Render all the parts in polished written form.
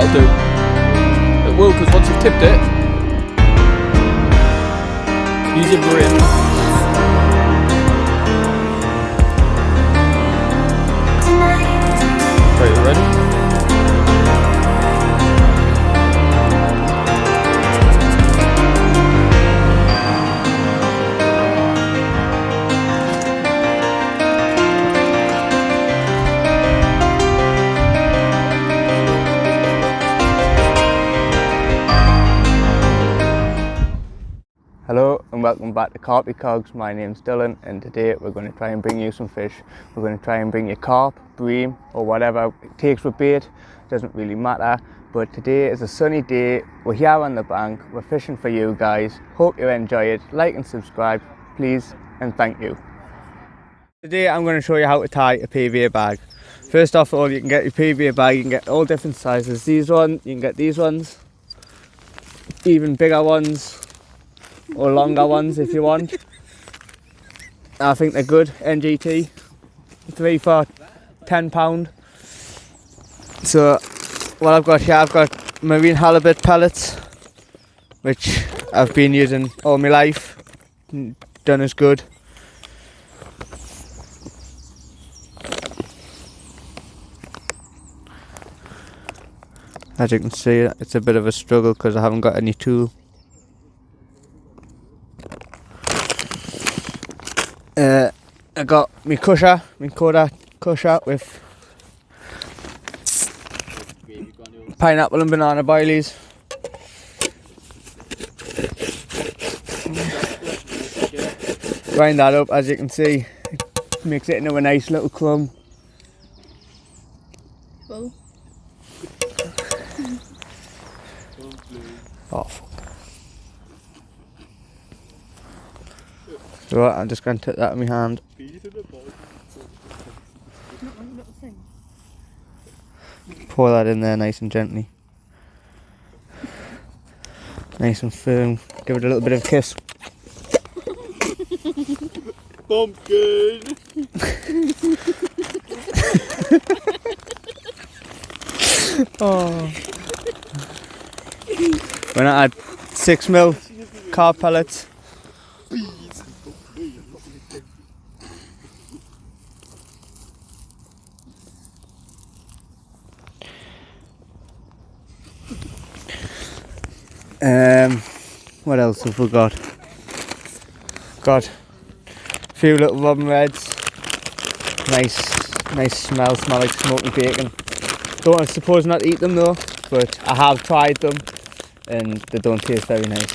that'll do. It will, because once you've tipped it, use your brain. Right, you ready? Hello and welcome back to Carpy Cogs. My name's Dylan and today we're going to try and bring you some fish. We're going to try and bring you carp, bream or whatever it takes for bait. Doesn't really matter. But today is a sunny day. We're here on the bank. We're fishing for you guys. Hope you enjoy it. Like and subscribe please and thank you. Today I'm going to show you how to tie a PVA bag. First off all, you can get your PVA bag. You can get all different sizes. These ones, you can get these ones. Even bigger ones. Or longer ones if you want. I think they're good. NGT 3 for £10. So what I've got here, I've got marine halibut pellets, which I've been using all my life. Done as good. As you can see, it's a bit of a struggle because I haven't got any tool. I got my Koda cushion with pineapple and banana boilies. Grind that up, as you can see, makes it into a nice little crumb. Well. Oh, fuck. So I'm just going to take that in my hand. Pour that in there nice and gently. Nice and firm. Give it a little bit of a kiss. Pumpkin! Oh. When I had 6mm carp pellets. What else have we got? Got a few little robin reds. Nice smell like smoky bacon. I suppose not eat them though, but I have tried them and they don't taste very nice.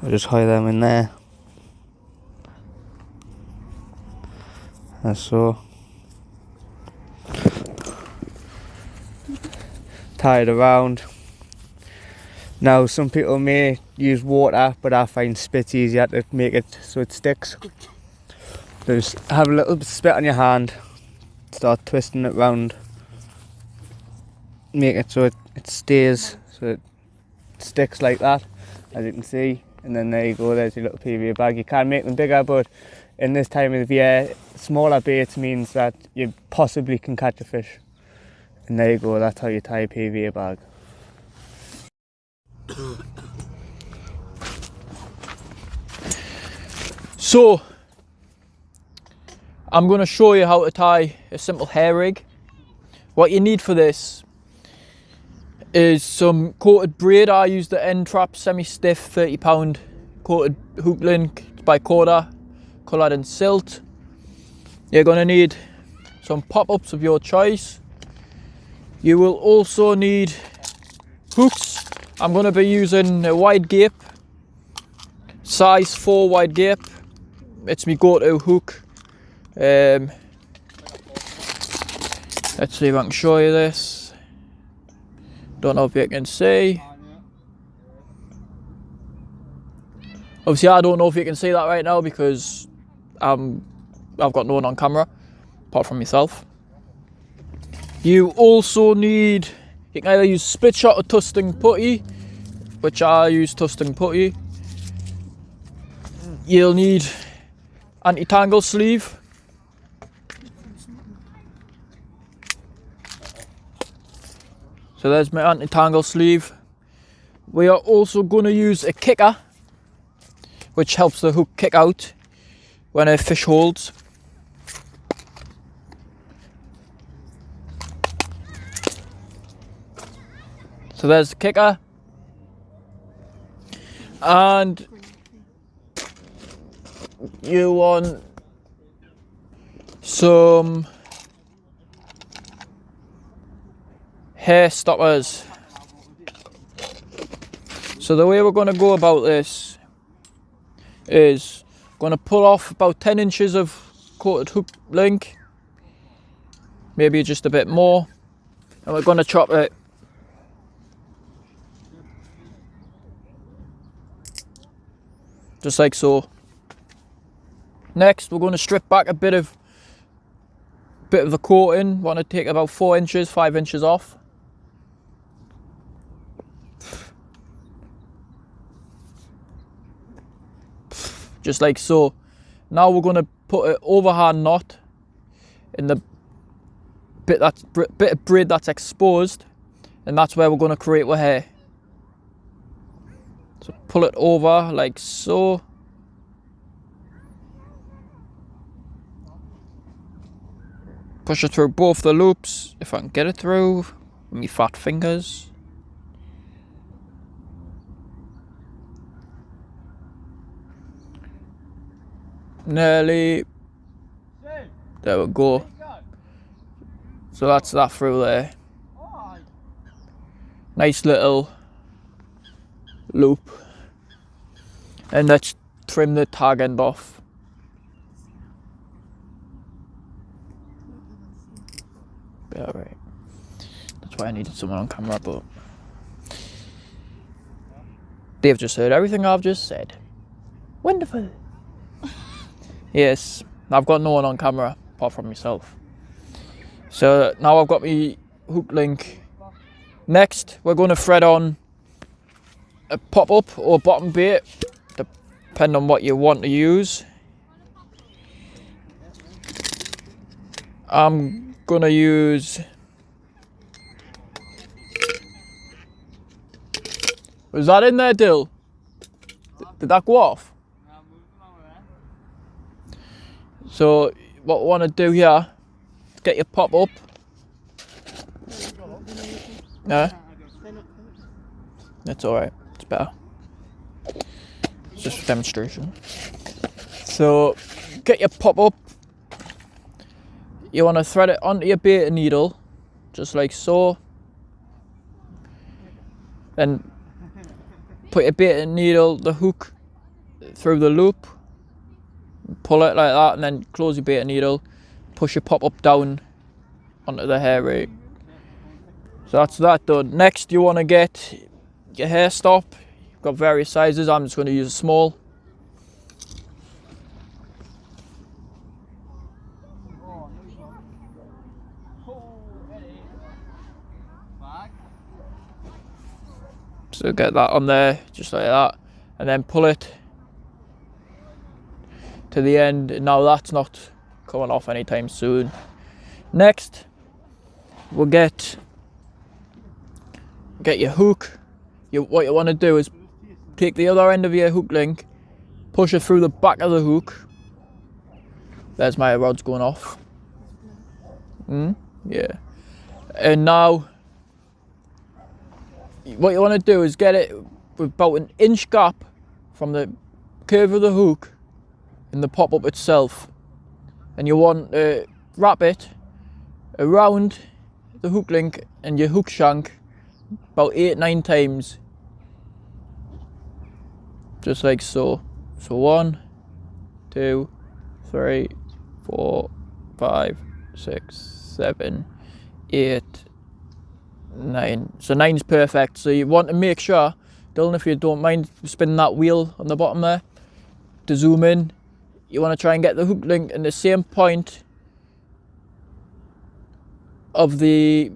I'll just hide them in there. As so. Tie it around. Now some people may use water, but I find spit's easier to make it so it sticks. Just have a little spit on your hand, start twisting it round, make it so it stays, so it sticks like that, as you can see. And then there you go, there's your little PVA bag. You can make them bigger, but in this time of year, smaller baits means that you possibly can catch a fish. And there you go, that's how you tie a PVA bag. So, I'm going to show you how to tie a simple hair rig. What you need for this is some coated braid. I use the End Trap semi-stiff £30 coated hook link. It's by Koda, coloured in silt. You're going to need some pop-ups of your choice. You will also need hooks. I'm going to be using a wide gape, size 4 wide gape. It's my go-to hook. Let's see if I can show you this. Don't know if you can see. Obviously I don't know if you can see that right now because I've got no one on camera apart from myself. You also need, you can either use split shot or twisting putty, which I use twisting putty. You'll need anti-tangle sleeve. So there's my anti-tangle sleeve. We are also going to use a kicker, which helps the hook kick out when a fish holds. So there's the kicker. And you want some hair stoppers. So the way we're going to go about this is going to pull off about 10 inches of coated hook link, maybe just a bit more, and we're going to chop it. Just like so. Next, we're going to strip back a bit of the coating. Want to take about 4 inches, 5 inches off. Just like so. Now we're going to put an overhand knot in the bit of braid that's exposed, and that's where we're going to create our hair. So pull it over like so. Push it through both the loops, if I can get it through with my fat fingers. Nearly. There we go. So that's that through there. Nice little loop. And let's trim the tag end off. Yeah, right. That's why I needed someone on camera, but they've just heard everything I've just said. Wonderful. Yes, I've got no one on camera apart from myself. So now I've got my hook link. Next, we're going to thread on a pop-up or bottom bait, depending on what you want to use. I'm going to use... Was that in there, Dill? Did that go off? So what we want to do here is get your pop up. Yeah, that's all right. It's better. It's just a demonstration. So get your pop up. You want to thread it onto your bait needle, just like so. Then put your bait needle, the hook, through the loop. Pull it like that, and then close your bait needle, push your pop up down onto the hair rig. So that's that done. Next, you want to get your hair stop. You've got various sizes. I'm just going to use a small. So get that on there, just like that, and then pull it to the end. Now that's not coming off anytime soon. Next, we'll get your hook. What you want to do is take the other end of your hook link, push it through the back of the hook. There's my rod's going off. Yeah. And now, what you want to do is get it with about an inch gap from the curve of the hook in the pop-up itself, and you want to wrap it around the hook link and your hook shank about 8-9 times, just like so. So 1, 2, 3, 4, 5, 6, 7, 8, 9. So 9's perfect. So you want to make sure, Dylan, if you don't mind spinning that wheel on the bottom there to zoom in, you want to try and get the hook link in the same point of the,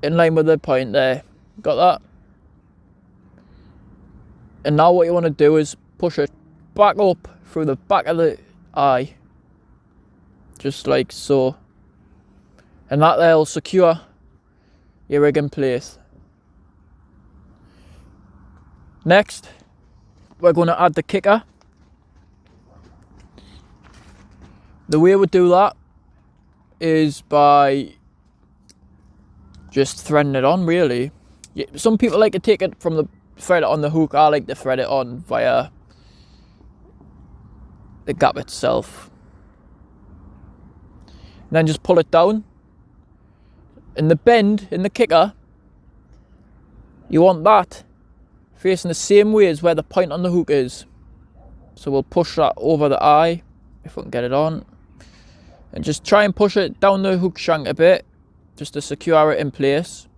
in line with the point there. Got that? And now what you want to do is push it back up through the back of the eye, just like so. And that there will secure your rig in place. Next, we're going to add the kicker. The way we do that is by just threading it on, really. Some people like to take it from the thread it on the hook. I like to thread it on via the gap itself. And then just pull it down. In the bend, in the kicker, you want that facing the same way as where the point on the hook is. So we'll push that over the eye, if we can get it on. And just try and push it down the hook shank a bit, just to secure it in place.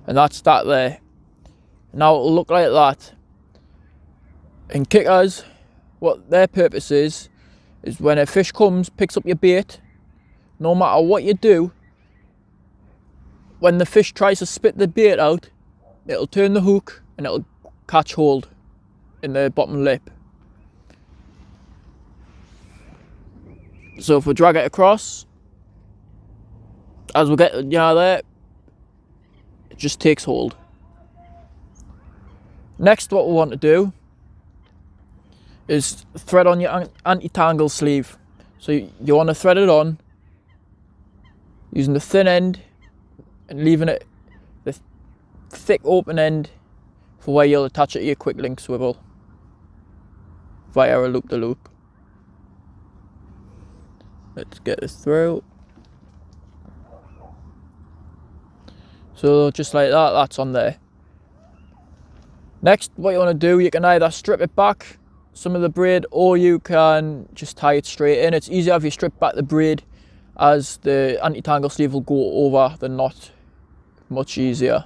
And that's that there. Now it'll look like that. In kickers, what their purpose is when a fish comes, picks up your bait, no matter what you do, when the fish tries to spit the bait out, it'll turn the hook and it'll catch hold in the bottom lip. So if we drag it across, as we get there, it just takes hold. Next, what we want to do is thread on your anti-tangle sleeve. So you want to thread it on using the thin end and leaving it the thick open end for where you'll attach it to your quick link swivel via a loop-to-loop. Let's get this through. So just like that, that's on there. Next, what you want to do, you can either strip it back, some of the braid, or you can just tie it straight in. It's easier if you strip back the braid, as the anti-tangle sleeve will go over the knot much easier.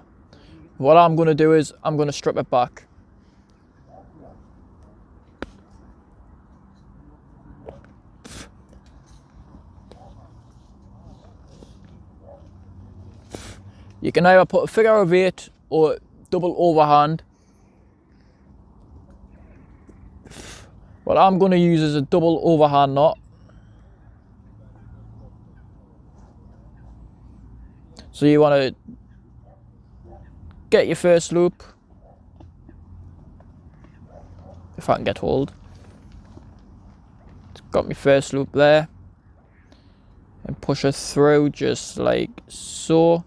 What I'm going to do is I'm going to strip it back. You can either put a figure of 8 or double overhand. What I'm going to use is a double overhand knot. So you want to get your first loop, if I can get hold. Got my first loop there, and push it through just like so.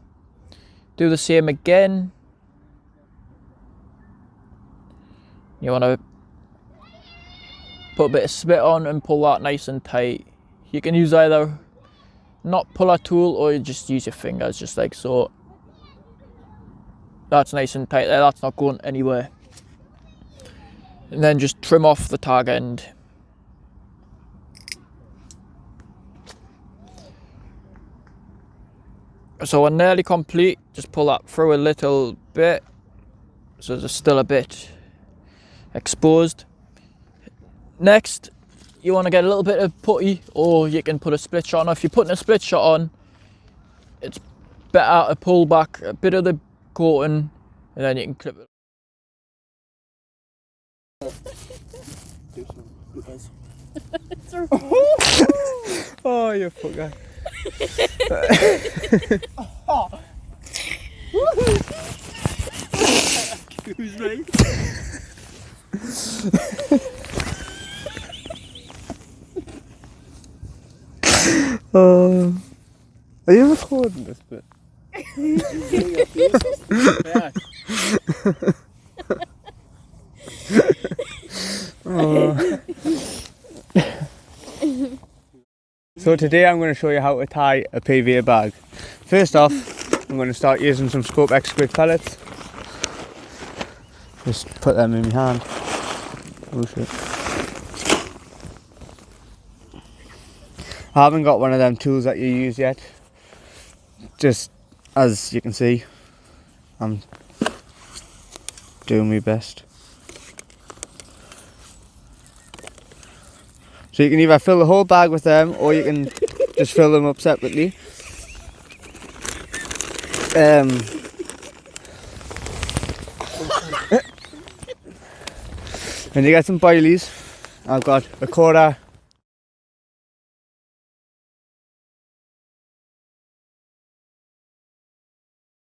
Do the same again. You want to put a bit of spit on and pull that nice and tight. You can use either knot puller tool or you just use your fingers, just like so. That's nice and tight there, that's not going anywhere. And then just trim off the tag end. So we're nearly complete, just pull that through a little bit, so there's still a bit exposed. Next, you want to get a little bit of putty, or you can put a split shot on. If you're putting a split shot on, it's better to pull back a bit of the coating, and then you can clip it. Oh, you fucker. Excuse me. Are you recording this bit? So today I'm going to show you how to tie a PVA bag. First off, I'm going to start using some Scope X Quick pellets. Just put them in my hand. Oh shit. I haven't got one of them tools that you use yet. Just as you can see, I'm doing my best. So you can either fill the whole bag with them, or you can just fill them up separately. And you get some boilies. I've got a quarter